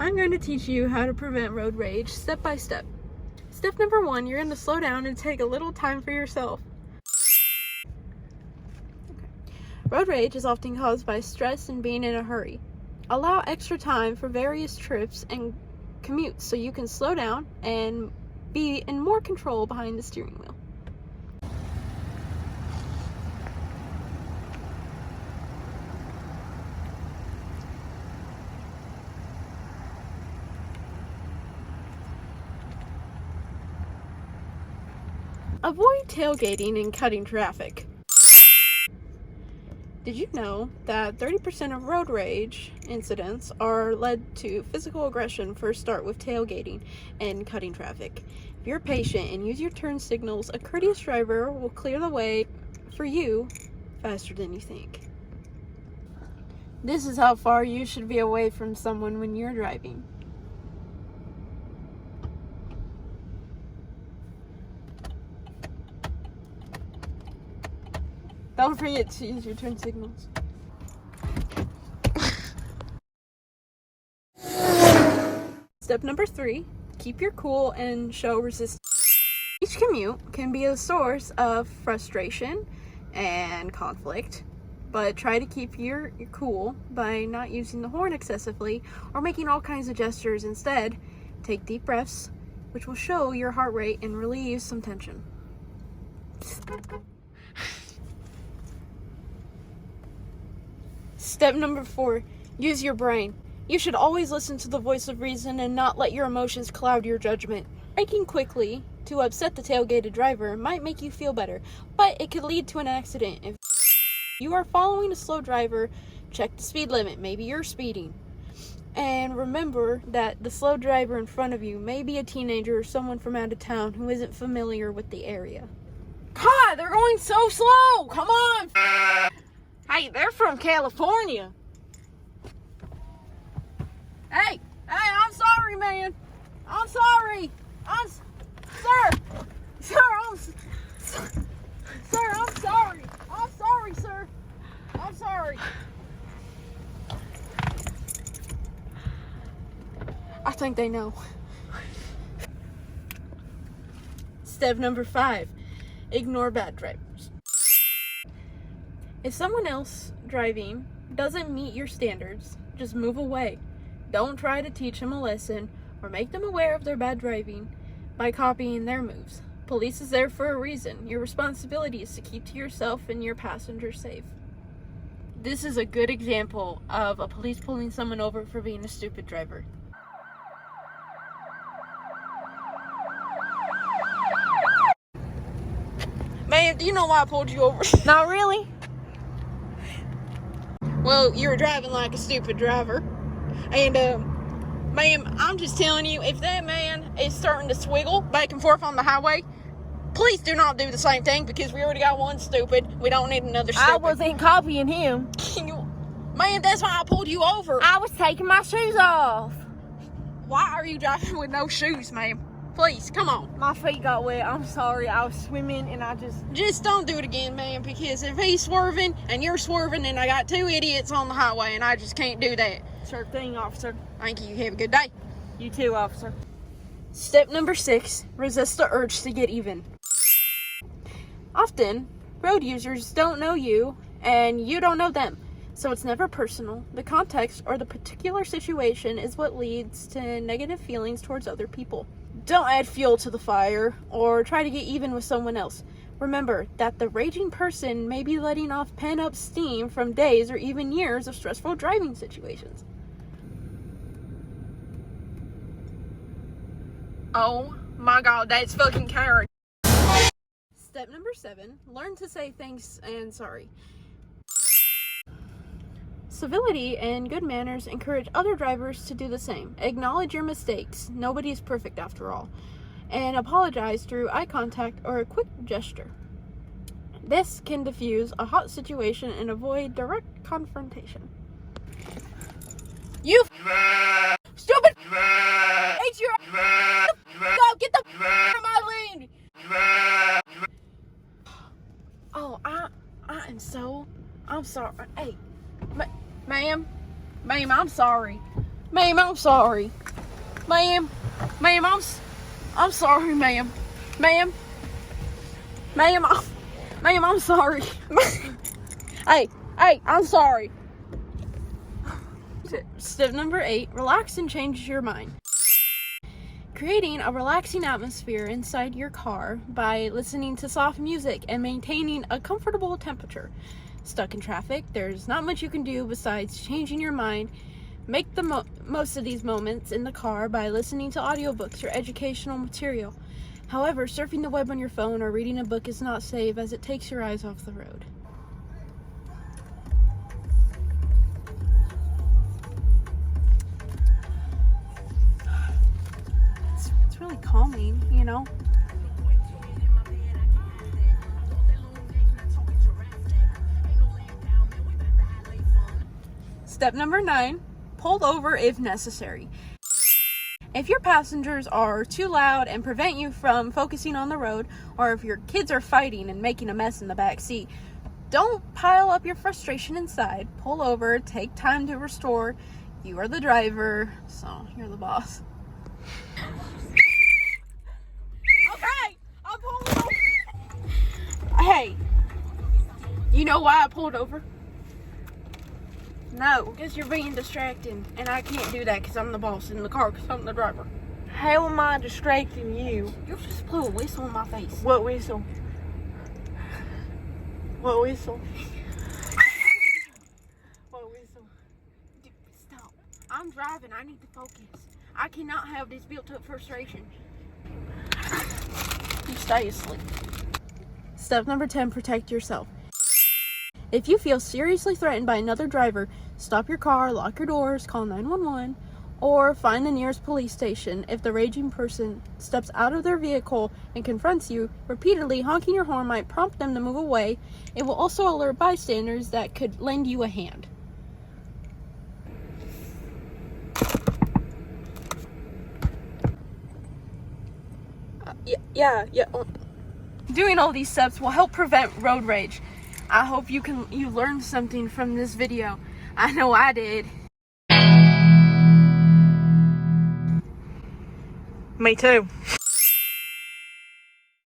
I'm going to teach you how to prevent road rage step by step. Step number 1, you're going to slow down and take a little time for yourself. Road rage is often caused by stress and being in a hurry. Allow extra time for various trips and commutes so you can slow down and be in more control behind the steering wheel. Avoid tailgating and cutting traffic. Did you know that 30% of road rage incidents are led to physical aggression first start with tailgating and cutting traffic? If you're patient and use your turn signals, a courteous driver will clear the way for you faster than you think. This is how far you should be away from someone when you're driving. Don't forget to use your turn signals. Step number 3, keep your cool and show resistance. Each commute can be a source of frustration and conflict, but try to keep your cool by not using the horn excessively or making all kinds of gestures. Instead, take deep breaths, which will show your heart rate and relieve some tension. Step number 4, use your brain. You should always listen to the voice of reason and not let your emotions cloud your judgment. Braking quickly to upset the tailgated driver might make you feel better, but it could lead to an accident. If you are following a slow driver, check the speed limit. Maybe you're speeding. And remember that the slow driver in front of you may be a teenager or someone from out of town who isn't familiar with the area. God, they're going so slow! Come on! Hey, they're from California. Hey, I'm sorry, man. I'm sorry. Sir, I'm sorry. I'm sorry, sir. I'm sorry. I think they know. Step number 5, ignore bad drivers. If someone else driving doesn't meet your standards, just move away. Don't try to teach them a lesson or make them aware of their bad driving by copying their moves. Police is there for a reason. Your responsibility is to keep to yourself and your passengers safe. This is a good example of a police pulling someone over for being a stupid driver. Man, do you know why I pulled you over? Not really. Well, you were driving like a stupid driver. And, ma'am, I'm just telling you, if that man is starting to swiggle back and forth on the highway, please do not do the same thing, because we already got one stupid. We don't need another stupid. I wasn't copying him. Man, that's why I pulled you over. I was taking my shoes off. Why are you driving with no shoes, ma'am? Please, come on. My feet got wet. I'm sorry. I was swimming and I Just don't do it again, ma'am, because if he's swerving and you're swerving, then I got 2 idiots on the highway, and I just can't do that. Sure thing, officer. Thank you. Have a good day. You too, officer. Step number 6, resist the urge to get even. Often, road users don't know you, and you don't know them. So it's never personal. The context or the particular situation is what leads to negative feelings towards other people. Don't add fuel to the fire or try to get even with someone else. Remember that the raging person may be letting off pent-up steam from days or even years of stressful driving situations. Oh my God, that's fucking character. Step number 7, learn to say thanks and sorry. Civility and good manners encourage other drivers to do the same. Acknowledge your mistakes. Nobody is perfect after all. And apologize through eye contact or a quick gesture. This can diffuse a hot situation and avoid direct confrontation. You stupid! Hate your go get the from my lane! Oh, I'm sorry. Hey, ma'am, I'm sorry. Ma'am. Ma'am, I'm sorry. Ma'am, I'm sorry, ma'am. Ma'am, I'm sorry. Hey, I'm sorry. Step number 8, relax and change your mind. Creating a relaxing atmosphere inside your car by listening to soft music and maintaining a comfortable temperature. Stuck in traffic, there's not much you can do besides changing your mind. Make the most of these moments in the car by listening to audiobooks or educational material. However, surfing the web on your phone or reading a book is not safe as it takes your eyes off the road. It's really calming, you know? Step number 9, pull over if necessary. If your passengers are too loud and prevent you from focusing on the road, or if your kids are fighting and making a mess in the back seat, don't pile up your frustration inside. Pull over, take time to restore. You are the driver, so you're the boss. Okay, I'm pulling over. Hey, you know why I pulled over? No. Because you're being distracting, and I can't do that because I'm the boss in the car because I'm the driver. How am I distracting you? You just blew a whistle in my face. What whistle? What whistle? What whistle? Dude, stop. I'm driving. I need to focus. I cannot have this built-up frustration. You stay asleep. Step number 10, protect yourself. If you feel seriously threatened by another driver, stop your car, lock your doors, call 911, or find the nearest police station. If the raging person steps out of their vehicle and confronts you, repeatedly honking your horn might prompt them to move away. It will also alert bystanders that could lend you a hand. Yeah. Doing all these steps will help prevent road rage. I hope you learned something from this video. I know I did. Me too.